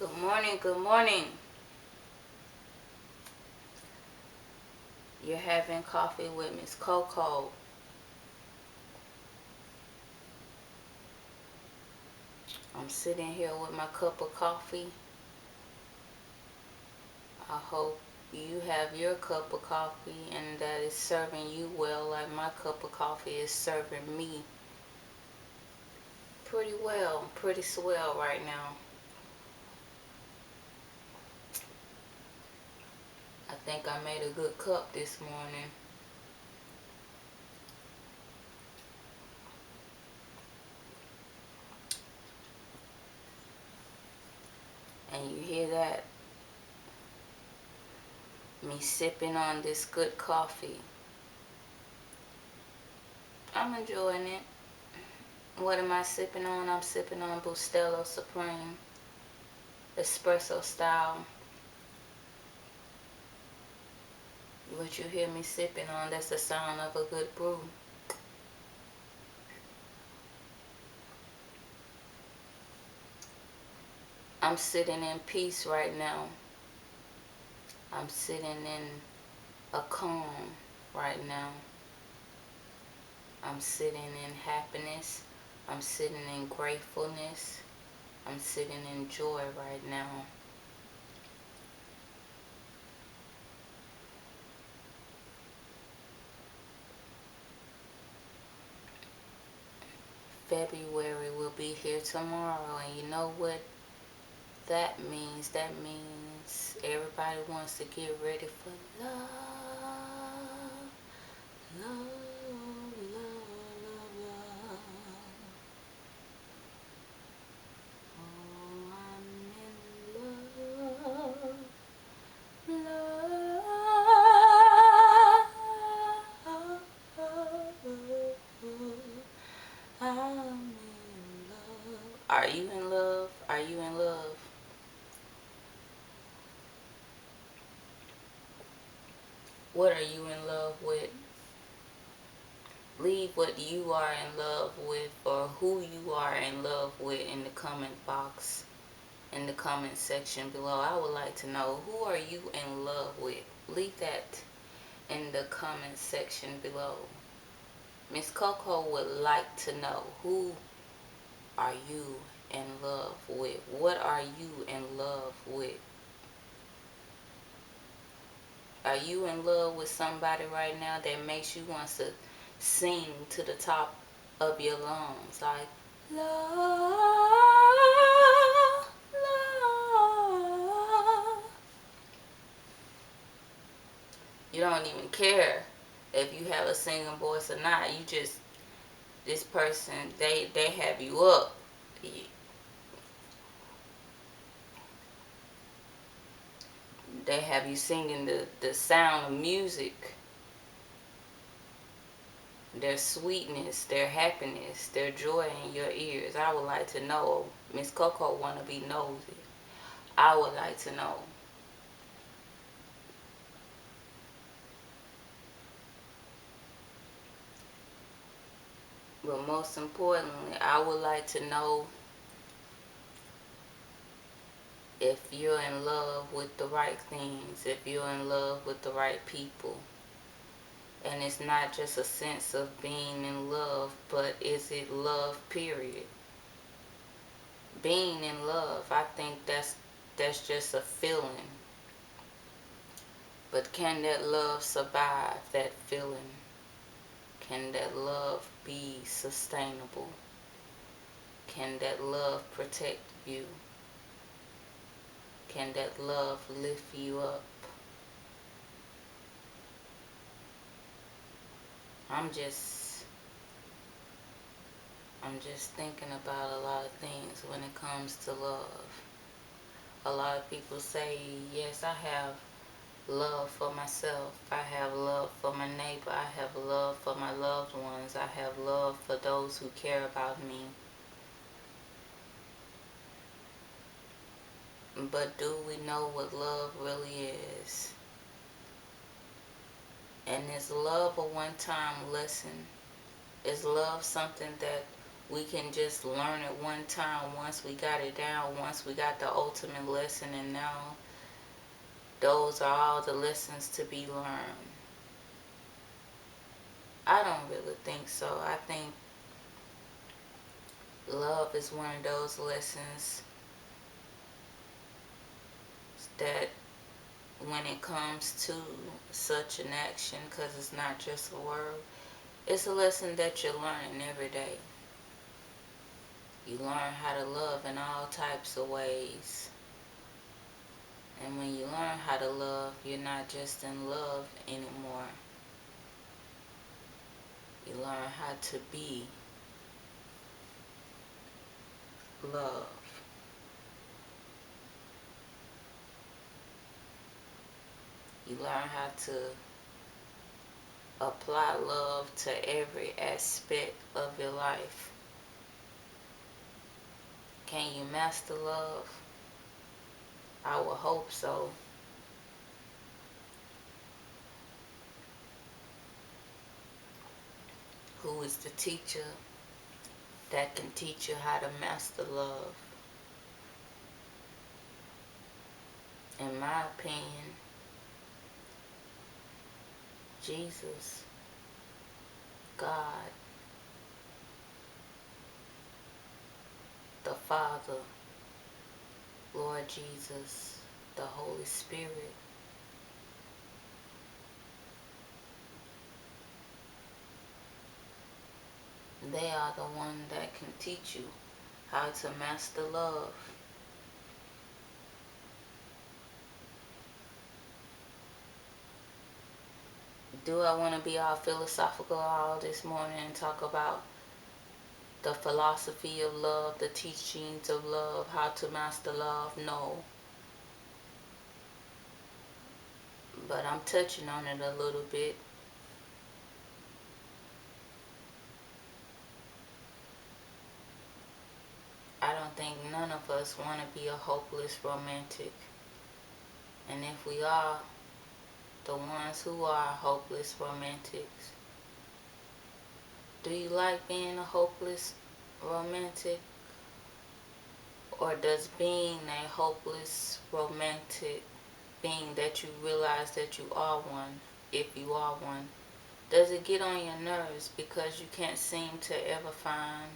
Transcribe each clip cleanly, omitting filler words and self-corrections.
Good morning, good morning. You're having coffee with Miss Coco. I'm sitting here with my cup of coffee. I hope you have your cup of coffee and that is serving you well, like my cup of coffee is serving me pretty well, pretty swell right now. I think I made a good cup this morning. And you hear that? Me sipping on this good coffee. I'm enjoying it. What am I sipping on? I'm sipping on Bustelo Supreme, espresso style. What you hear me sipping on, that's the sound of a good brew. I'm sitting in peace right now. I'm sitting in a calm right now. I'm sitting in happiness. I'm sitting in gratefulness. I'm sitting in joy right now. February will be here tomorrow, and you know what that means? That means everybody wants to get ready for love. Love, love, love, love. Oh, I'm in love. Love. I'm in love. Are you in love? Are you in love? What are you in love with? Leave what you are in love with or who you are in love with in the comment box, in the comment section below. I would like to know, who are you in love with? Leave that in the comment section below. Miss Coco would like to know, who are you in love with? What are you in love with? Are you in love with somebody right now that makes you want to sing to the top of your lungs? Like, love, love. You don't even care if you have a singing voice or not. You just, this person, they have you up. They have you singing the sound of music, their sweetness, their happiness, their joy in your ears. I would like to know. Miss Coco want to be nosy. I would like to know. But most importantly, I would like to know if you're in love with the right things, if you're in love with the right people. And it's not just a sense of being in love, but is it love, period? Being in love, I think that's just a feeling. But can that love survive that feeling? Can that love be sustainable? Can that love protect you? Can that love lift you up? I'm just thinking about a lot of things when it comes to love. A lot of people say, yes, I have love for myself. I have love for my neighbor. I have love for my loved ones. I have love for those who care about me. But do we know what love really is? And is love a one-time lesson? Is love something that we can just learn it one time once we got it down, once we got the ultimate lesson, and now those are all the lessons to be learned. I don't really think so. I think love is one of those lessons that when it comes to such an action, because it's not just a word, it's a lesson that you're learning every day. You learn how to love in all types of ways. And when you learn how to love, you're not just in love anymore. You learn how to be love. You learn how to apply love to every aspect of your life. Can you master love? I would hope so. Who is the teacher that can teach you how to master love? In my opinion, Jesus, God, the Father, Lord Jesus, the Holy Spirit. They are the one that can teach you how to master love. Do I want to be all philosophical all this morning and talk about the philosophy of love, the teachings of love, how to master love? No. But I'm touching on it a little bit. I don't think none of us want to be a hopeless romantic. And if we are the ones who are hopeless romantics, do you like being a hopeless romantic? Or does being a hopeless romantic, being that you realize that you are one, if you are one, does it get on your nerves because you can't seem to ever find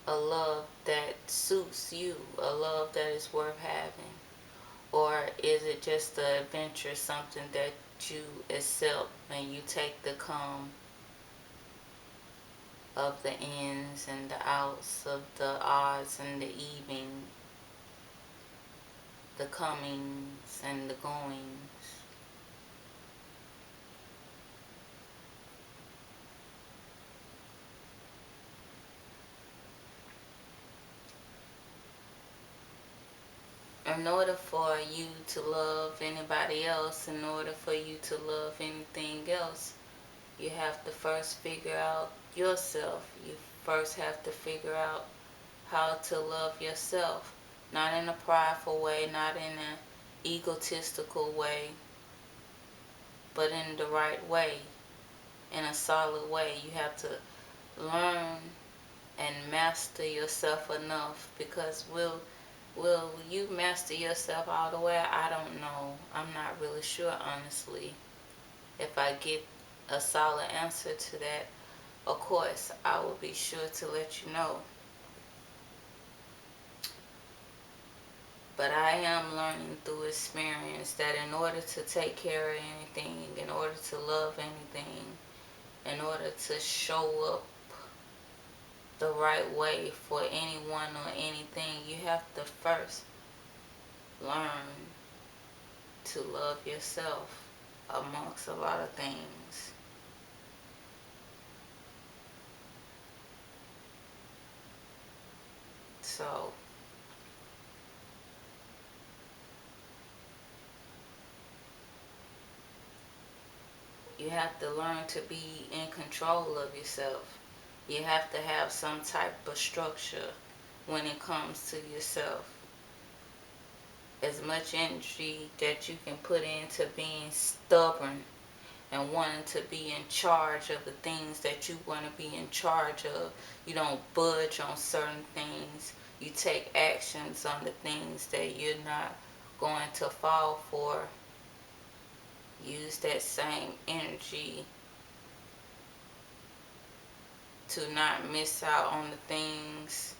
a love that suits you, a love that is worth having? Or is it just an adventure, something that you accept and you take the calm of the ins and the outs, of the odds and the evens, the comings and the goings? In order for you to love anybody else, in order for you to love anything else, you have to first figure out yourself. You first have to figure out how to love yourself. Not in a prideful way, not in an egotistical way, but in the right way, in a solid way. You have to learn and master yourself enough, because will you master yourself all the way? I don't know. I'm not really sure, honestly. If I get a solid answer to that, of course, I will be sure to let you know. But I am learning through experience that in order to take care of anything, in order to love anything, in order to show up the right way for anyone or anything, you have to first learn to love yourself amongst a lot of things. So you have to learn to be in control of yourself. You have to have some type of structure when it comes to yourself. As much energy that you can put into being stubborn and wanting to be in charge of the things that you want to be in charge of. You don't budge on certain things. You take actions on the things that you're not going to fall for. Use that same energy to not miss out on the things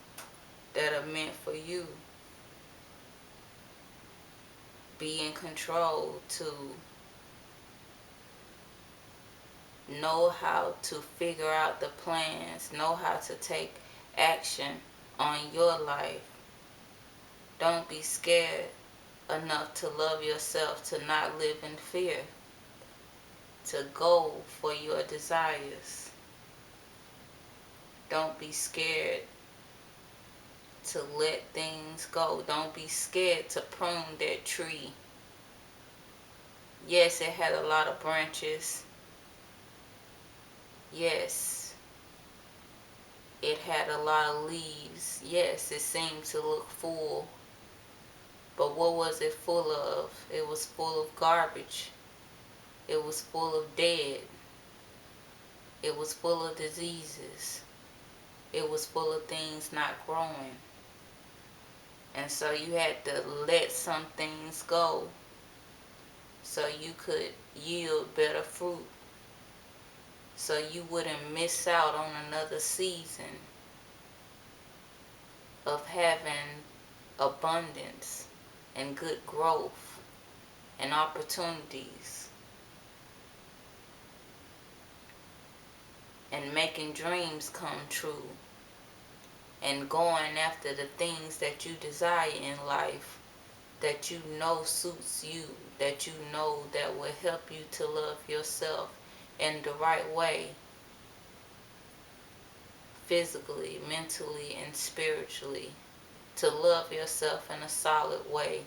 that are meant for you. Be in control to know how to figure out the plans, know how to take action on your life. Don't be scared enough to love yourself, to not live in fear, to go for your desires. Don't be scared to let things go. Don't be scared to prune that tree. Yes, it had a lot of branches. Yes, it had a lot of leaves. Yes, it seemed to look full. But what was it full of? It was full of garbage. It was full of dead. It was full of diseases. It was full of things not growing. And so you had to let some things go so you could yield better fruit. So you wouldn't miss out on another season of having abundance and good growth and opportunities and making dreams come true and going after the things that you desire in life, that you know suits you, that you know that will help you to love yourself in the right way, physically, mentally, and spiritually, to love yourself in a solid way,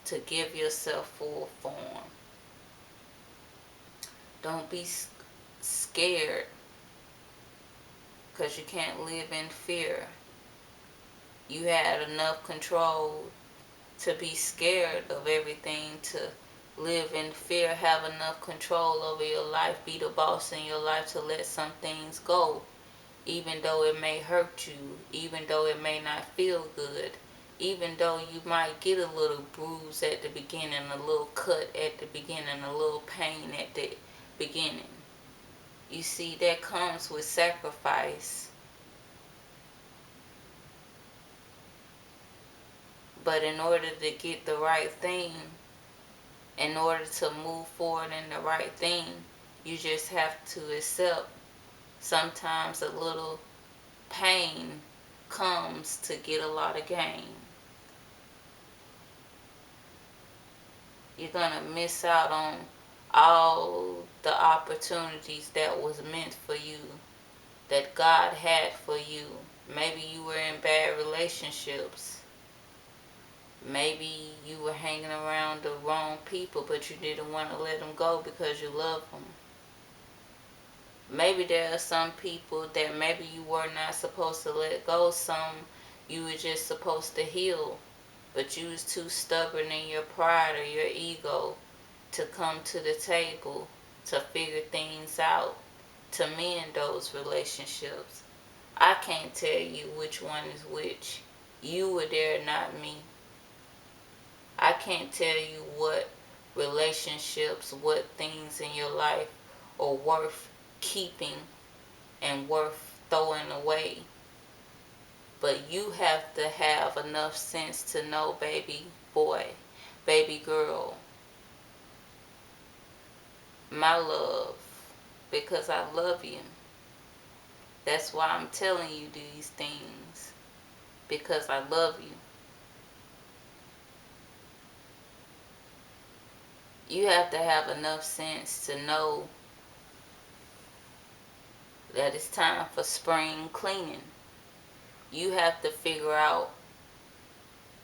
to give yourself full form. Don't be scared, because you can't live in fear. You had enough control to be scared of everything, to live in fear, have enough control over your life, be the boss in your life, to let some things go, even though it may hurt you, even though it may not feel good, even though you might get a little bruise at the beginning, a little cut at the beginning, a little pain at the beginning. You see, that comes with sacrifice. But in order to get the right thing, in order to move forward in the right thing, you just have to accept sometimes a little pain comes to get a lot of gain. You're going to miss out on all the opportunities that was meant for you, that God had for you. Maybe you were in bad relationships. Maybe you were hanging around the wrong people, but you didn't want to let them go because you love them. Maybe there are some people that maybe you were not supposed to let go. Some you were just supposed to heal, but you was too stubborn in your pride or your ego to come to the table to figure things out, to mend those relationships. I can't tell you which one is which. You were there, not me. I can't tell you what relationships, what things in your life are worth keeping and worth throwing away. But you have to have enough sense to know, baby boy, baby girl, my love, because I love you. That's why I'm telling you these things, because I love you. You have to have enough sense to know that it's time for spring cleaning. You have to figure out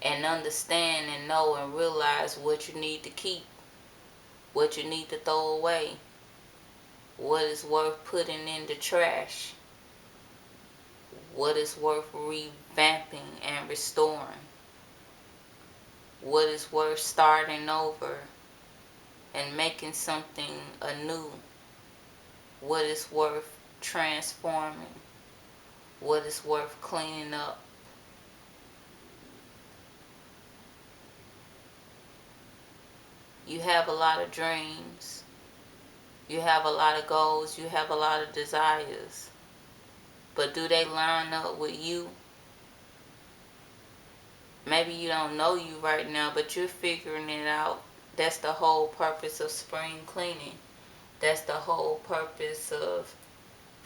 and understand and know and realize what you need to keep, what you need to throw away, what is worth putting in the trash, what is worth revamping and restoring, what is worth starting over and making something anew, what is worth transforming, what is worth cleaning up. You have a lot of dreams, you have a lot of goals, you have a lot of desires, but do they line up with you? Maybe you don't know you right now, but you're figuring it out. That's the whole purpose of spring cleaning. That's the whole purpose of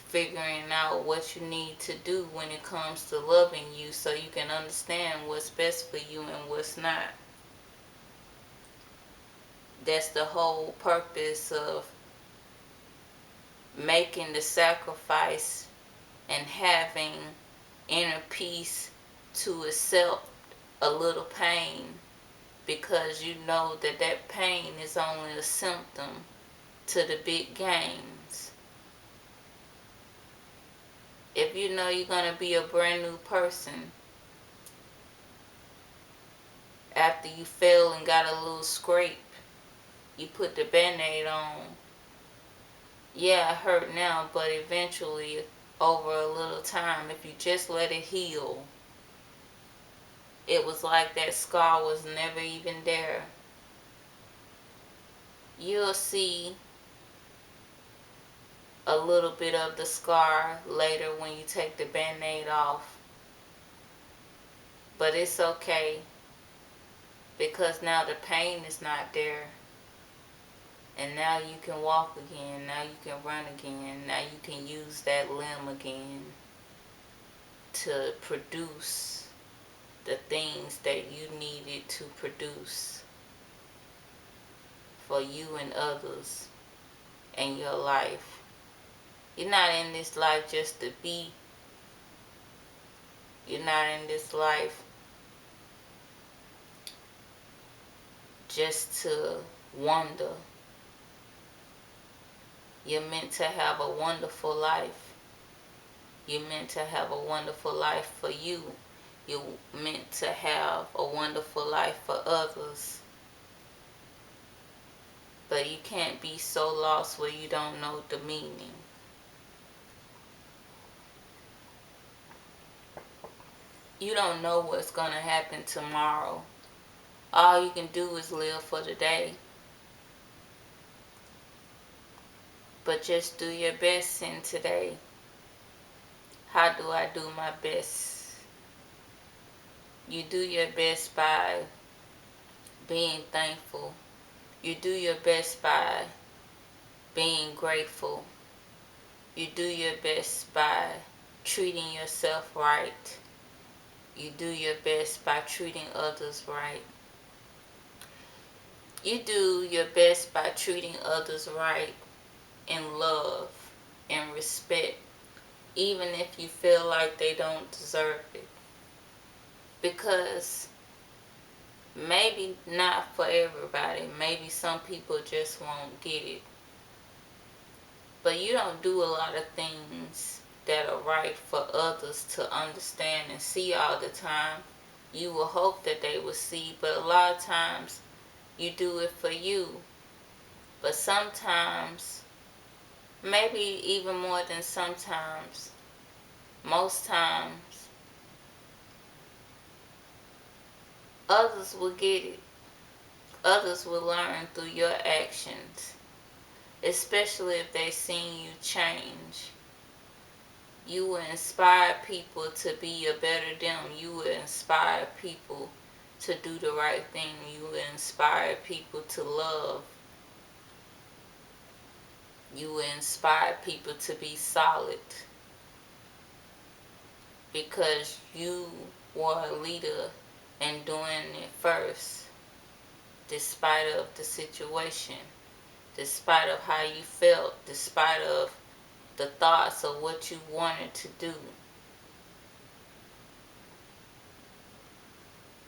figuring out what you need to do when it comes to loving you, so you can understand what's best for you and what's not. That's the whole purpose of making the sacrifice and having inner peace to accept a little pain, because you know that that pain is only a symptom to the big gains. If you know you're going to be a brand new person after you fell and got a little scrape, you put the band-aid on. Yeah, it hurt now, but eventually, over a little time, if you just let it heal, it was like that scar was never even there. You'll see a little bit of the scar later when you take the band-aid off. But it's okay, because now the pain is not there. And now you can walk again. Now you can run again. Now you can use that limb again to produce the things that you needed to produce for you and others in your life. You're not in this life just to be. You're not in this life just to wonder. You're meant to have a wonderful life. You're meant to have a wonderful life for you. You're meant to have a wonderful life for others. But you can't be so lost where you don't know the meaning. You don't know what's going to happen tomorrow. All you can do is live for today. But just do your best in today. How do I do my best? You do your best by being thankful. You do your best by being grateful. You do your best by treating yourself right. You do your best by treating others right. You do your best by treating others right in love and respect, even if you feel like they don't deserve it. Because maybe not for everybody. Maybe some people just won't get it. But you don't do a lot of things that are right for others to understand and see all the time. You will hope that they will see, but a lot of times you do it for you. But sometimes, maybe even more than sometimes, most times, others will get it. Others will learn through your actions, especially if they seen you change. You will inspire people to be a better them. You will inspire people to do the right thing. You will inspire people to love. You will inspire people to be solid, because you were a leader and doing it first, despite of the situation, despite of how you felt, despite of the thoughts of what you wanted to do.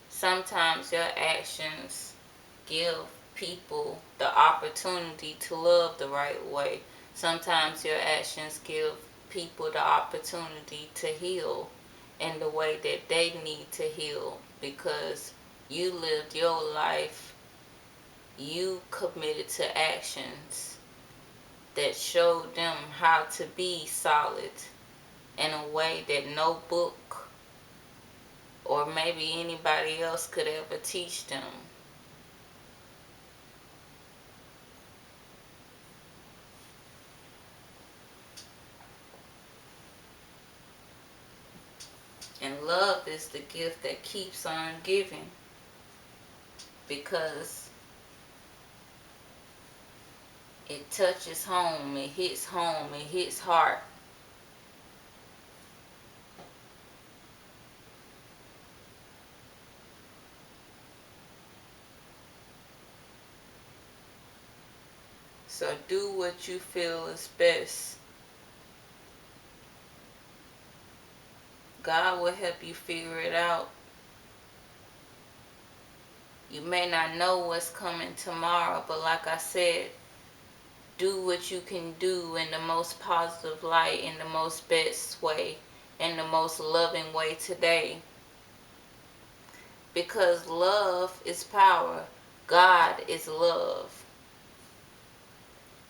Sometimes your actions give people the opportunity to love the right way. Sometimes your actions give people the opportunity to heal in the way that they need to heal, because you lived your life You committed to actions that showed them how to be solid in a way that no book or maybe anybody else could ever teach them. And love is the gift that keeps on giving, because it touches home, it hits home, it hits heart. So do what you feel is best. God will help you figure it out. You may not know what's coming tomorrow, but like I said, do what you can do in the most positive light, in the most best way, in the most loving way today. Because love is power. God is love.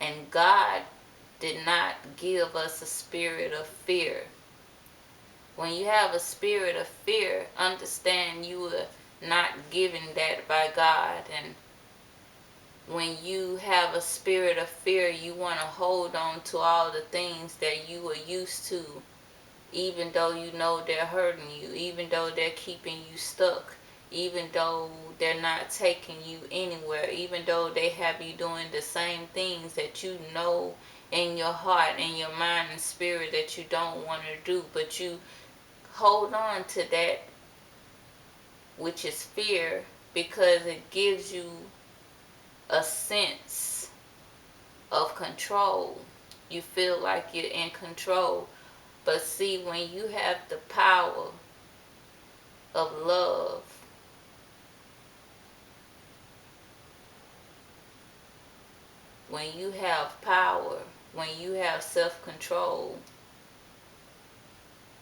And God did not give us a spirit of fear. When you have a spirit of fear, understand you were not given that by God. And when you have a spirit of fear, you want to hold on to all the things that you were used to, even though you know they're hurting you, even though they're keeping you stuck, even though they're not taking you anywhere, even though they have you doing the same things that you know in your heart, in your mind and spirit that you don't want to do, but you hold on to that which is fear, because it gives you a sense of control. You feel like you're in control. But see, when you have the power of love, when you have power, when you have self-control,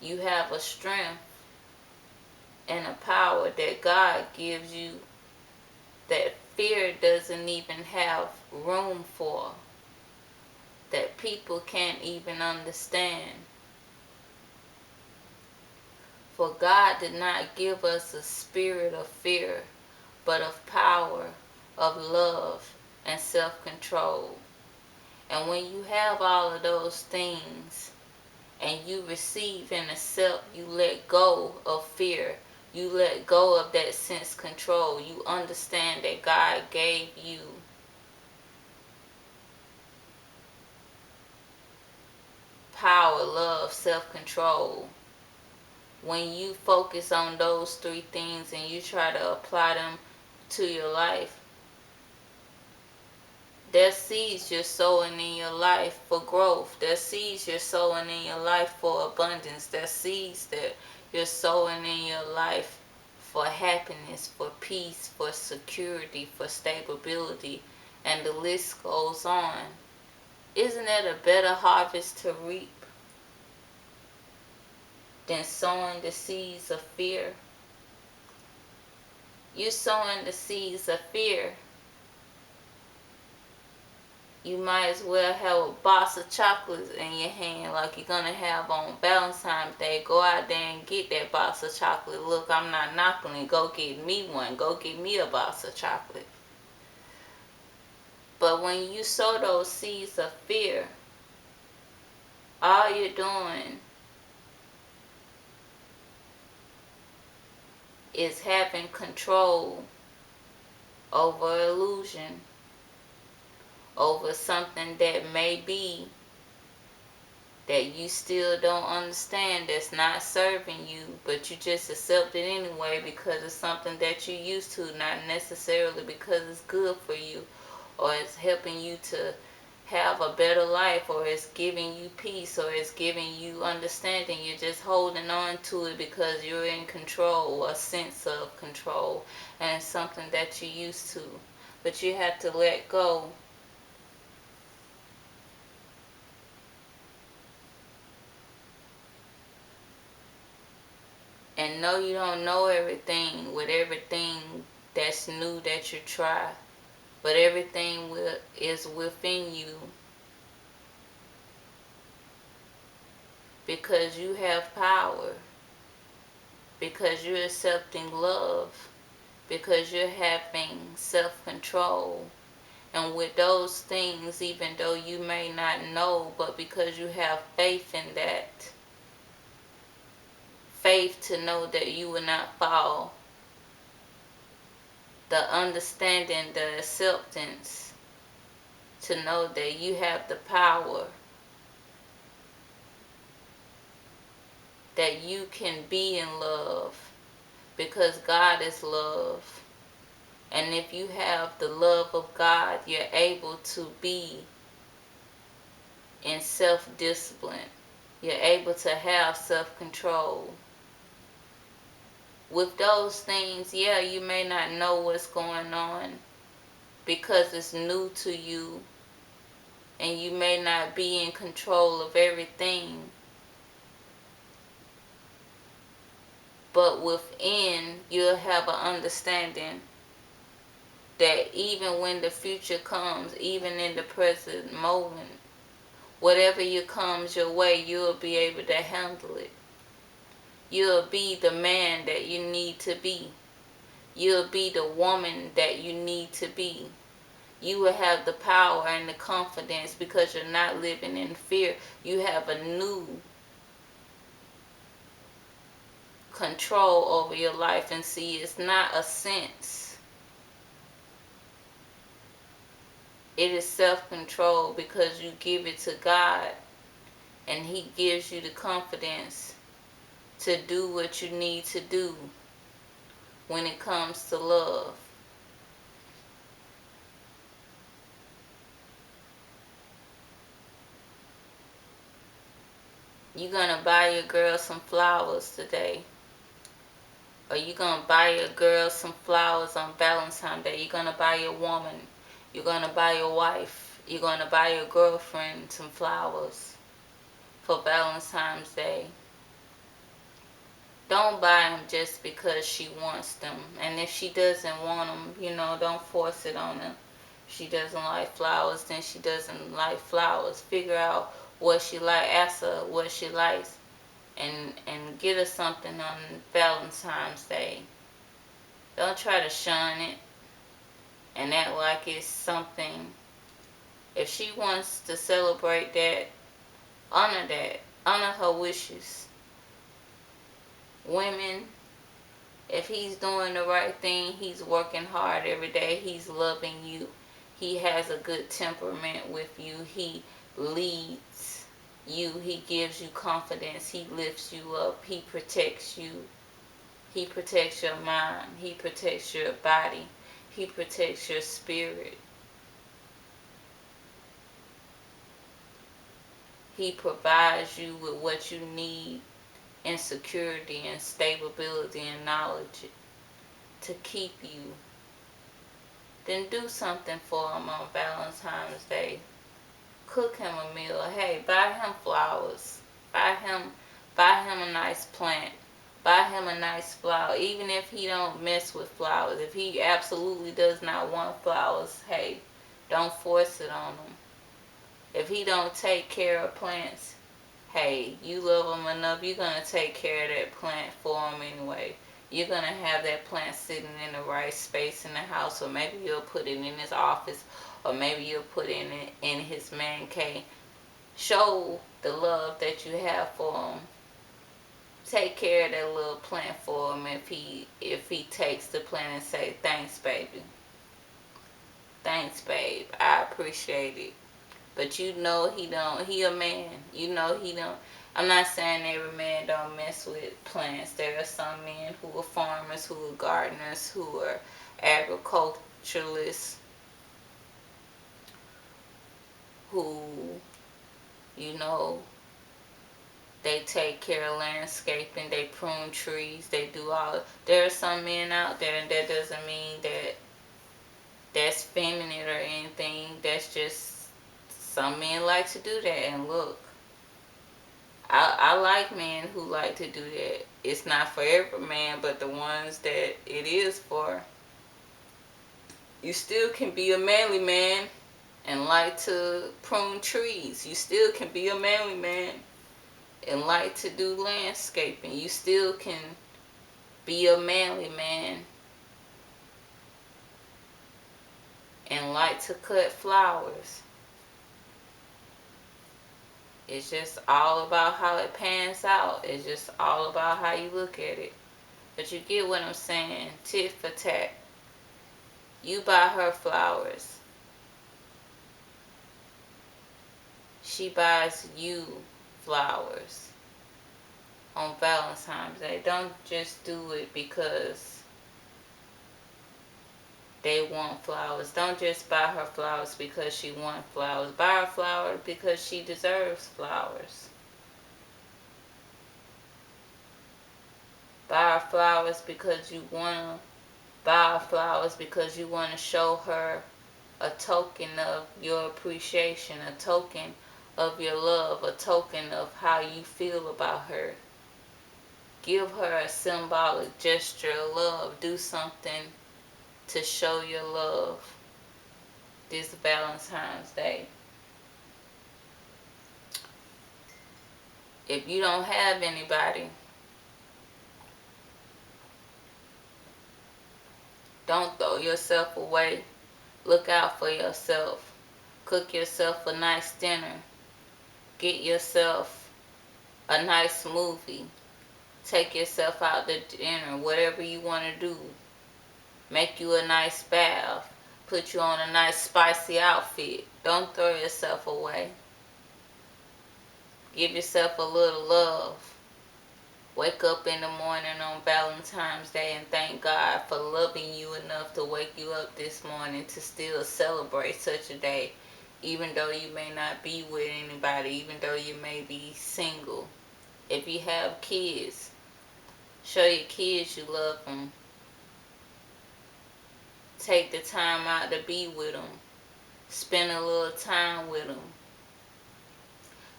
you have a strength and a power that God gives you that fear doesn't even have room for, that people can't even understand. For God did not give us a spirit of fear, but of power, of love, and self-control. And when you have all of those things, and you receive and accept, you let go of fear. You let go of that sense control. You understand that God gave you power, love, self-control. When you focus on those three things and you try to apply them to your life, there's seeds you're sowing in your life for growth. There's seeds you're sowing in your life for abundance. There's seeds that you're sowing in your life for happiness, for peace, for security, for stability, and the list goes on. Isn't that a better harvest to reap than sowing the seeds of fear? You're sowing the seeds of fear. You might as well have a box of chocolates in your hand like you're going to have on Valentine's Day. Go out there and get that box of chocolate. Look, I'm not knocking it. Go get me one. Go get me a box of chocolate. But when you sow those seeds of fear, all you're doing is having control over illusion, over something that may be that you still don't understand, that's not serving you, but you just accept it anyway because it's something that you're used to, not necessarily because it's good for you or it's helping you to have a better life, or it's giving you peace, or it's giving you understanding. You're just holding on to it because you're in control, a sense of control, and it's something that you're used to. But you have to let go. And know you don't know everything with everything that's new that you try. but everything is within you because you have power, because you're accepting love, because you're having self-control. And with those things, even though you may not know, but because you have faith in that, faith to know that you will not fall, the understanding, the acceptance, to know that you have the power, that you can be in love because God is love. And if you have the love of God, you're able to be in self-discipline. You're able to have self-control. With those things, yeah, you may not know what's going on because it's new to you and you may not be in control of everything. But within, you'll have an understanding that even when the future comes, even in the present moment, whatever comes your way, you'll be able to handle it. You'll be the man that you need to be. You'll be the woman that you need to be. You will have the power and the confidence because you're not living in fear. You have a new control over your life. And see, it's not a sense. It is self-control because you give it to God and He gives you the confidence to do what you need to do when it comes to love. You're going to buy your girl some flowers today. Or you're going to buy your girl some flowers on Valentine's Day. You're going to buy your woman. You're going to buy your wife. You're going to buy your girlfriend some flowers for Valentine's Day. Don't buy them just because she wants them. And if she doesn't want them, don't force it on her. If she doesn't like flowers, then she doesn't like flowers. Figure out what she likes. Ask her what she likes. And get her something on Valentine's Day. Don't try to shun it and act like it's something. If she wants to celebrate that. Honor her wishes. Women, if he's doing the right thing, he's working hard every day, he's loving you, he has a good temperament with you, he leads you, he gives you confidence, he lifts you up, he protects you, he protects your mind, he protects your body, he protects your spirit, he provides you with what you need in security and stability and knowledge to keep you. Then do something for him on Valentine's Day. Cook him a meal. Hey, buy him flowers. Buy him a nice plant. Buy him a nice flower. Even if he don't mess with flowers. If he absolutely does not want flowers, hey, don't force it on him. If he don't take care of plants, hey, you love him enough, you're going to take care of that plant for him anyway. You're going to have that plant sitting in the right space in the house, or maybe you'll put it in his office, or maybe you'll put it in his man cave. Show the love that you have for him. Take care of that little plant for him if he takes the plant and say, thanks, baby. Thanks, babe. I appreciate it. But he don't, he a man. He don't. I'm not saying every man don't mess with plants. There are some men who are farmers, who are gardeners, who are agriculturalists, who, they take care of landscaping, they prune trees, they do all. There are some men out there, and that doesn't mean that that's feminine or anything. That's just, some men like to do that. And look, I like men who like to do that. It's not for every man, but the ones that it is for, You still can be a manly man and like to prune trees. You still can be a manly man and like to do landscaping. You still can be a manly man and like to cut flowers. It's just all about how it pans out. It's just all about how you look at it. But you get what I'm saying? Tit for tat. You buy her flowers. She buys you flowers on Valentine's Day. Don't just do it because they want flowers. Don't just buy her flowers because she wants flowers. Buy her flowers because she deserves flowers. Buy her flowers because you want to buy her flowers because you want to show her a token of your appreciation, a token of your love, a token of how you feel about her. Give her a symbolic gesture of love. Do something to show your love this Valentine's Day. If you don't have anybody, don't throw yourself away. Look out for yourself. Cook yourself a nice dinner. Get yourself a nice movie. Take yourself out to dinner, whatever you want to do. Make you a nice bath. Put you on a nice spicy outfit. Don't throw yourself away. Give yourself a little love. Wake up in the morning on Valentine's Day and thank God for loving you enough to wake you up this morning to still celebrate such a day. Even though you may not be with anybody, even though you may be single. If you have kids, show your kids you love them. Take the time out to be with them. Spend a little time with them.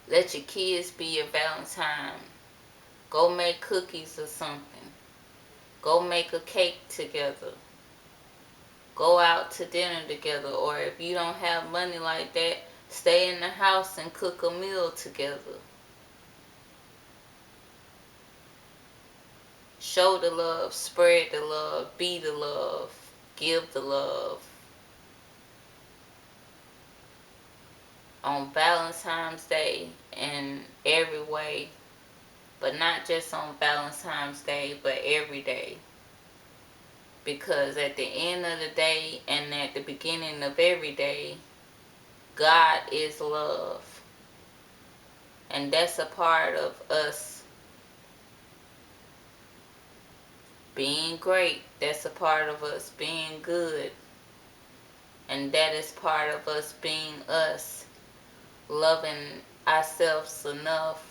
Let your kids be your Valentine. Go make cookies or something. Go make a cake together. Go out to dinner together. Or if you don't have money like that, stay in the house and cook a meal together. Show the love, spread the love, be the love, give the love. On Valentine's Day in every way, but not just on Valentine's Day, but every day. Because at the end of the day and at the beginning of every day, God is love. And that's a part of us being great. That's a part of us being good. And that is part of us being us. Loving ourselves enough.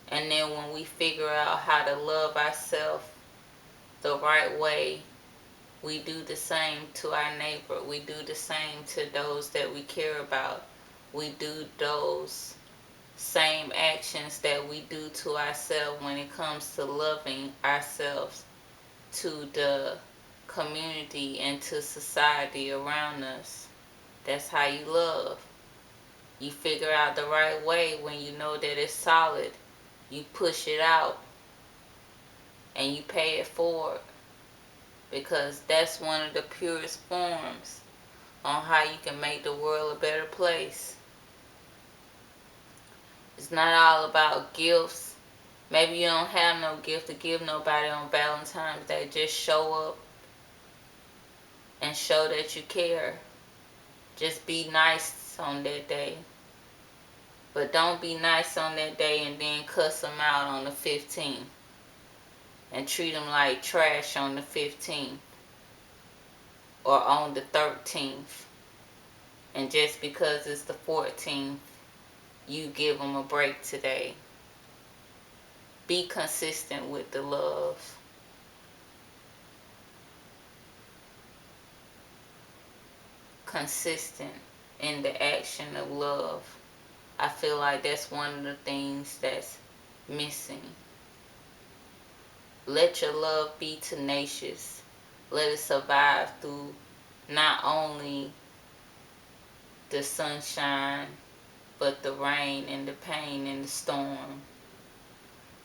And then when we figure out how to love ourselves the right way, we do the same to our neighbor. We do the same to those that we care about. We do those same actions that we do to ourselves when it comes to loving ourselves to the community and to society around us. That's how you love. You figure out the right way when you know that it's solid. You push it out and you pay it forward, because that's one of the purest forms on how you can make the world a better place. It's not all about gifts. Maybe you don't have no gift to give nobody on Valentine's Day. Just show up and show that you care. Just be nice on that day. But don't be nice on that day and then cuss them out on the 15th. And treat them like trash on the 15th. Or on the 13th. And just because it's the 14th, you give them a break today. Be consistent with the love. Consistent in the action of love. I feel like that's one of the things that's missing. Let your love be tenacious. Let it survive through not only the sunshine, but the rain and the pain and the storm.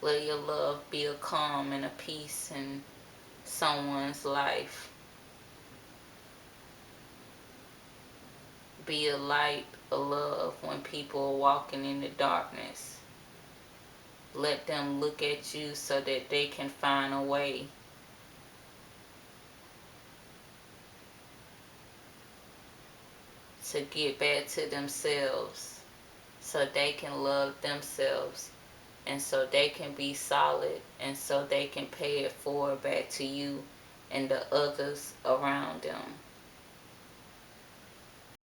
Let your love be a calm and a peace in someone's life. Be a light, a love when people are walking in the darkness. Let them look at you so that they can find a way to get back to themselves, so they can love themselves, and so they can be solid, and so they can pay it forward back to you and the others around them.